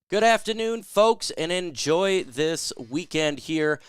Good afternoon, folks, and enjoy this weekend here.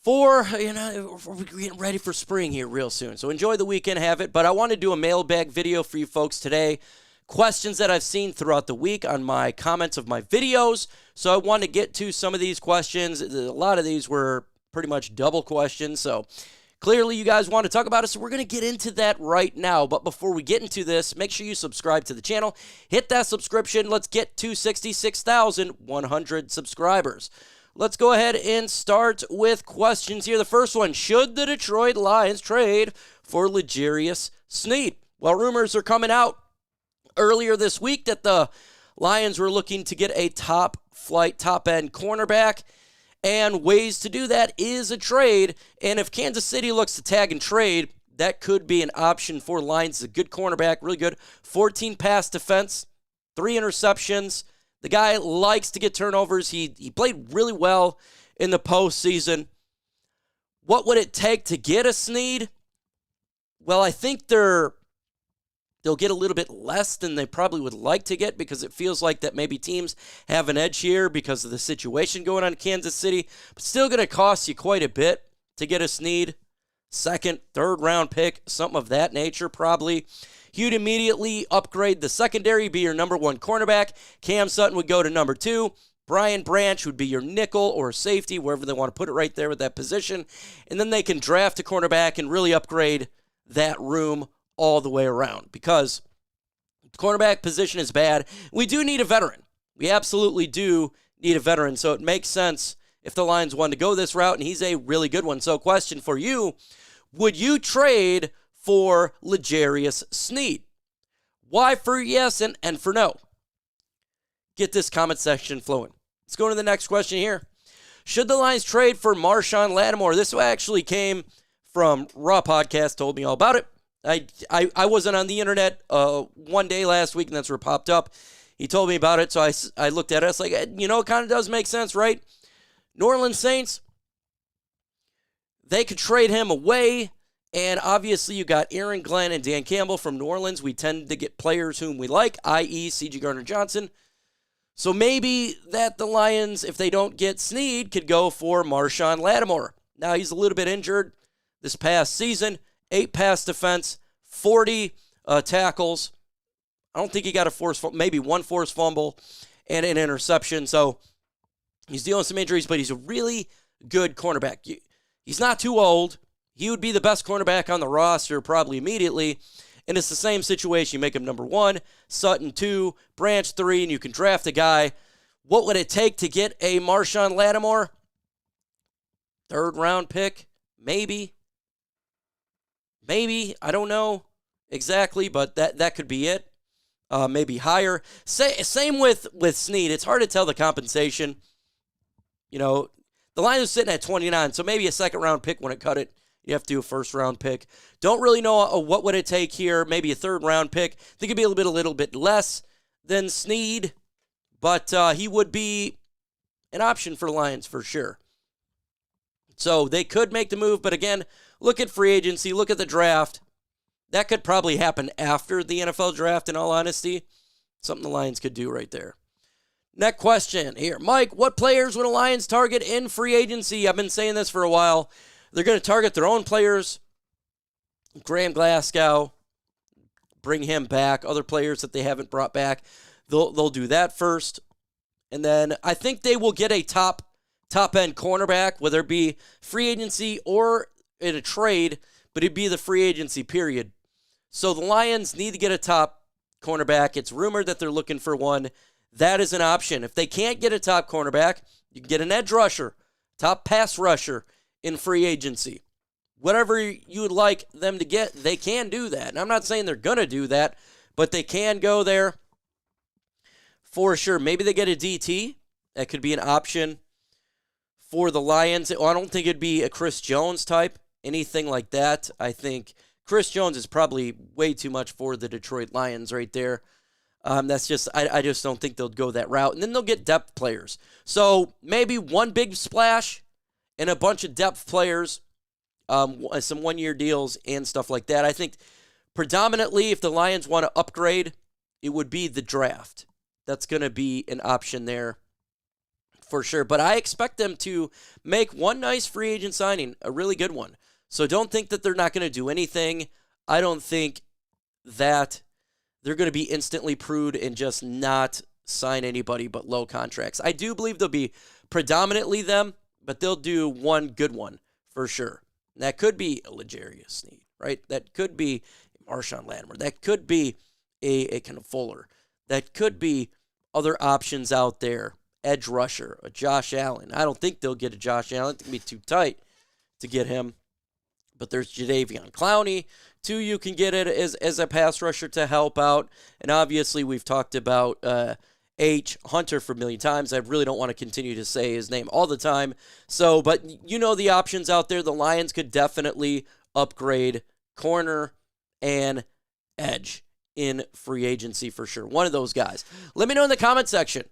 We're getting ready for spring here real soon. So enjoy the weekend, have it. But I want to do a mailbag video for you folks today. Questions that I've seen throughout the week on my comments of my videos. So I want to get to some of these questions. A lot of these were pretty much double questions. So clearly you guys want to talk about it. So we're going to get into that right now. But before we get into this, make sure you subscribe to the channel. Hit that subscription. Let's get to 66,100 subscribers. Let's go ahead and start with questions here. The first one, should the Detroit Lions trade for LJarius Sneed? Well, rumors are coming out earlier this week that the Lions were looking to get a top-flight, top-end cornerback, and ways to do that is a trade. And if Kansas City looks to tag and trade, that could be an option for Lions. A good cornerback, really good. 14 pass defense, 3 interceptions. The guy likes to get turnovers. He played really well in the postseason. What would it take to get a Sneed? Well, I think they'll get a little bit less than they probably would like to get because it feels like that maybe teams have an edge here because of the situation going on in Kansas City. But still going to cost you quite a bit to get a Sneed. Second, third round pick, something of that nature probably. You'd immediately upgrade the secondary, be your number 1 cornerback. Cam Sutton would go to number 2. Brian Branch would be your nickel or safety, wherever they want to put it right there with that position. And then they can draft a cornerback and really upgrade that room all the way around because the cornerback position is bad. We do need a veteran. We absolutely do need a veteran. So it makes sense if the Lions want to go this route, and he's a really good one. So question for you, would you trade for LJarius Sneed? Why for yes and for no? Get this comment section flowing. Let's go to the next question here. Should the Lions trade for Marshon Lattimore? This actually came from Raw Podcast, told me all about it. I wasn't on the internet one day last week, and that's where it popped up. He told me about it, so I looked at it. It's like, it kind of does make sense, right? New Orleans Saints, they could trade him away. And obviously, you got Aaron Glenn and Dan Campbell from New Orleans. We tend to get players whom we like, i.e. C.J. Gardner-Johnson. So maybe that the Lions, if they don't get Sneed, could go for Marshon Lattimore. Now, he's a little bit injured this past season. 8 pass defense, 40 tackles. I don't think he got maybe 1 forced fumble and an interception. So he's dealing with some injuries, but he's a really good cornerback. He's not too old. He would be the best cornerback on the roster probably immediately. And it's the same situation. You make him number 1, Sutton 2, Branch 3, and you can draft a guy. What would it take to get a Marshon Lattimore? 3rd round pick? Maybe. I don't know exactly, but that could be it. Maybe higher. Same with Sneed. It's hard to tell the compensation. The line is sitting at 29, so maybe a 2nd round pick wouldn't cut it. You have to do a 1st round pick. Don't really know what would it take here. Maybe a 3rd round pick. I think it'd be a little bit less than Sneed, but he would be an option for the Lions for sure. So they could make the move, but again, look at free agency, look at the draft. That could probably happen after the NFL draft, in all honesty. Something the Lions could do right there. Next question here. Mike, what players would the Lions target in free agency? I've been saying this for a while. They're going to target their own players. Graham Glasgow, bring him back. Other players that they haven't brought back, they'll do that first. And then I think they will get a top-end cornerback, whether it be free agency or in a trade, but it'd be the free agency period. So the Lions need to get a top cornerback. It's rumored that they're looking for one. That is an option. If they can't get a top cornerback, you can get an edge rusher, top pass rusher in free agency. Whatever you would like them to get, they can do that. And I'm not saying they're going to do that, but they can go there for sure. Maybe they get a DT. That could be an option for the Lions. I don't think it'd be a Chris Jones type, anything like that. I think Chris Jones is probably way too much for the Detroit Lions right there. That's just, I just don't think they'll go that route. And then they'll get depth players. So maybe one big splash and a bunch of depth players, some one-year deals and stuff like that. I think predominantly if the Lions want to upgrade, it would be the draft. that's going to be an option there for sure. But I expect them to make one nice free agent signing, a really good one. So don't think that they're not going to do anything. I don't think that they're going to be instantly prude and just not sign anybody but low contracts. I do believe they'll be predominantly them, but they'll do one good one for sure. And that could be LJarius Sneed, right? That could be Marshon Lattimore. That could be a kind of Fuller. That could be other options out there. Edge rusher, a Josh Allen. I don't think they'll get a Josh Allen. It's going to be too tight to get him. But there's Jadeveon Clowney. Two, you can get it as a pass rusher to help out. And obviously, we've talked about H. Hunter for a million times. I really don't want to continue to say his name all the time. So, but you know the options out there. The Lions could definitely upgrade corner and edge in free agency for sure. One of those guys. Let me know in the comment section.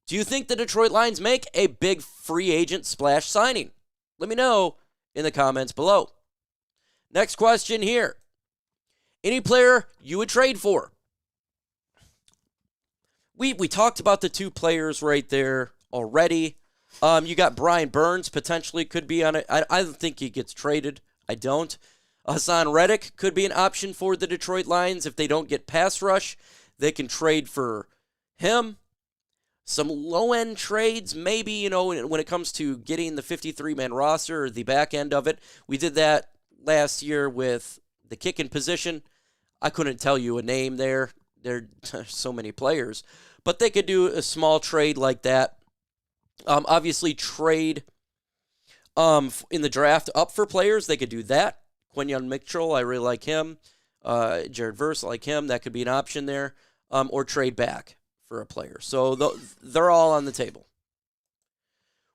Do you think the Detroit Lions make a big free agent splash signing? Let me know in the comments below. Next question here. Any player you would trade for? We talked about the two players right there already. You got Brian Burns potentially could be on it. I don't think he gets traded. I don't. Hassan Reddick could be an option for the Detroit Lions. If they don't get pass rush, they can trade for him. Some low-end trades, maybe, when it comes to getting the 53-man roster or the back end of it. We did that last year with the kicking position. I couldn't tell you a name there. There are so many players. But they could do a small trade like that. Obviously, trade in the draft up for players. They could do that. Quinyon Mitchellas, I really like him. Jared Goff, I like him. That could be an option there. Or trade back for a player. So they're all on the table.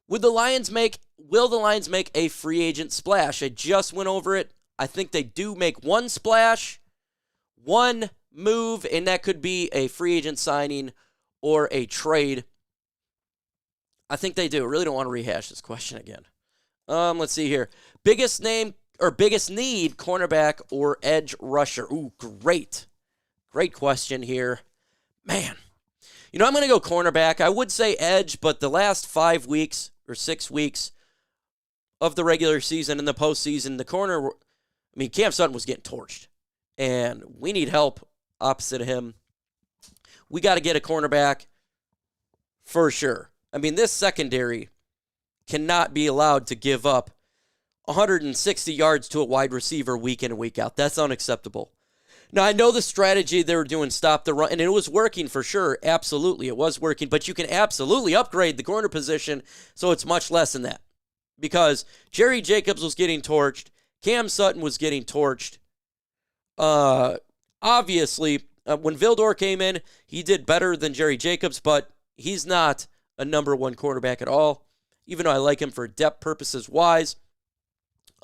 Will the Lions make a free agent splash? I just went over it. I think they do make one splash, one move, and that could be a free agent signing or a trade. I think they do. I really don't want to rehash this question again. Let's see here. Biggest name or biggest need, cornerback or edge rusher? Ooh, great. Great question here. Man. I'm going to go cornerback. I would say edge, but the last 5 weeks or 6 weeks of the regular season and the postseason, the corner, Cam Sutton was getting torched. And we need help opposite of him. We got to get a cornerback for sure. This secondary cannot be allowed to give up 160 yards to a wide receiver week in and week out. That's unacceptable. Now, I know the strategy they were doing, stop the run, and it was working for sure. Absolutely, it was working. But you can absolutely upgrade the corner position so it's much less than that. Because Jerry Jacobs was getting torched. Cam Sutton was getting torched. Obviously, when Vildor came in, he did better than Jerry Jacobs, but he's not a number one quarterback at all, even though I like him for depth purposes wise.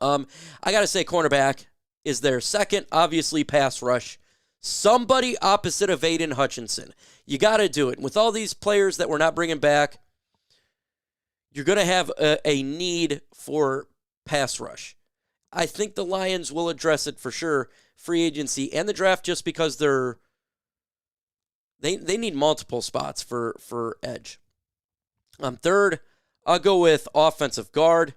I got to say cornerback is their second, obviously, pass rush. Somebody opposite of Aiden Hutchinson. You got to do it. And with all these players that we're not bringing back, you're going to have a need for pass rush. I think the Lions will address it for sure, free agency and the draft, just because they need multiple spots for edge. Third, I'll go with offensive guard.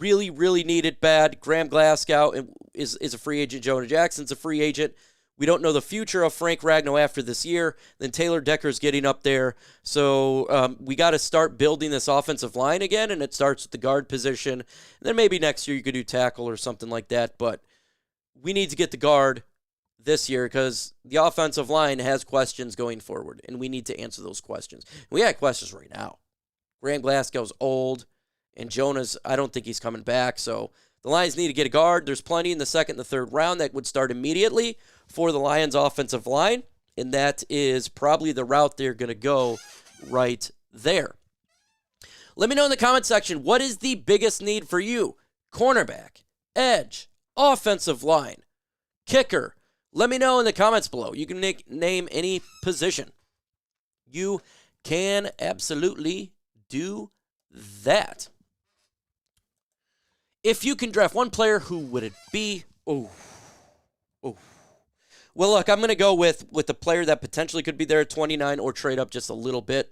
Really, really need it bad. Graham Glasgow is a free agent. Jonah Jackson's a free agent. We don't know the future of Frank Ragnow after this year. Then Taylor Decker's getting up there. So we got to start building this offensive line again, and it starts with the guard position. And then maybe next year you could do tackle or something like that. But we need to get the guard this year because the offensive line has questions going forward, and we need to answer those questions. We got questions right now. Graham Glasgow's old. And Jonah's, I don't think he's coming back. So the Lions need to get a guard. There's plenty in the second and the third round that would start immediately for the Lions offensive line. And that is probably the route they're going to go right there. Let me know in the comment section, what is the biggest need for you? Cornerback, edge, offensive line, kicker. Let me know in the comments below. You can name any position. You can absolutely do that. If you can draft one player, who would it be? Would Well, look, I'm going to go with the player that potentially could be there at 29 or trade up just a little bit,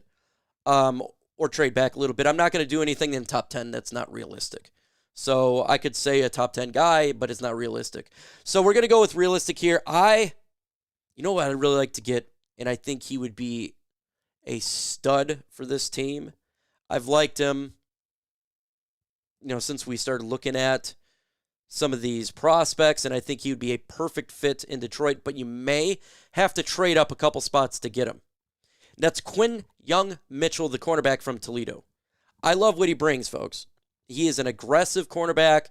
or trade back a little bit. I'm not going to do anything in top 10 that's not realistic. So I could say a top 10 guy, but it's not realistic. So we're going to go with realistic here. You know what I'd really like to get, and I think he would be a stud for this team. I've liked him, since we started looking at some of these prospects, and I think he would be a perfect fit in Detroit, but you may have to trade up a couple spots to get him. That's Quinyon Mitchell, the cornerback from Toledo. I love what he brings, folks. He is an aggressive cornerback.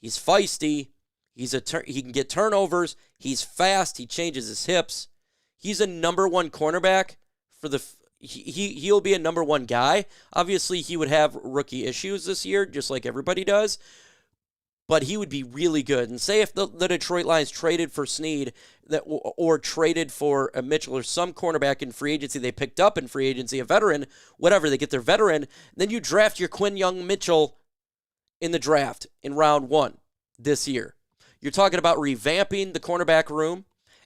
He's feisty. He can get turnovers. He's fast. He changes his hips. He's a number one cornerback for the. He'll be a number one guy. Obviously, he would have rookie issues this year, just like everybody does. But he would be really good. And say if the Detroit Lions traded for Sneed or traded for a Mitchell or some cornerback in free agency they picked up in free agency, a veteran, whatever, they get their veteran, then you draft your Quinyon Mitchell in the draft in round 1 this year. You're talking about revamping the cornerback room,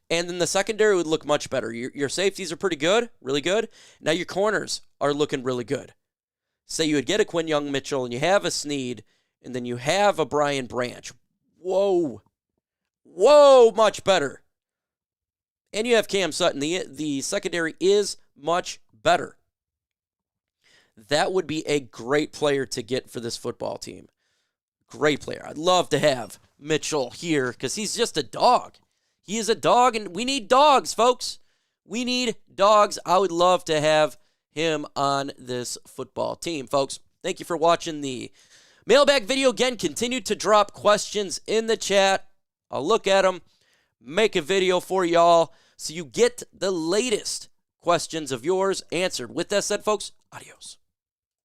and then the secondary would look much better. Your safeties are pretty good, really good. Now your corners are looking really good. Say you would get a Quinyon Mitchell and you have a Sneed, and then you have a Brian Branch. Whoa, much better. And you have Cam Sutton. The secondary is much better. That would be a great player to get for this football team. Great player. I'd love to have Mitchell here because he's just a dog. He is a dog, and we need dogs, folks. We need dogs. I would love to have him on this football team, folks. Thank you for watching the mailbag video. Again, continue to drop questions in the chat. I'll look at them, make a video for y'all so you get the latest questions of yours answered. With that said, folks, adios.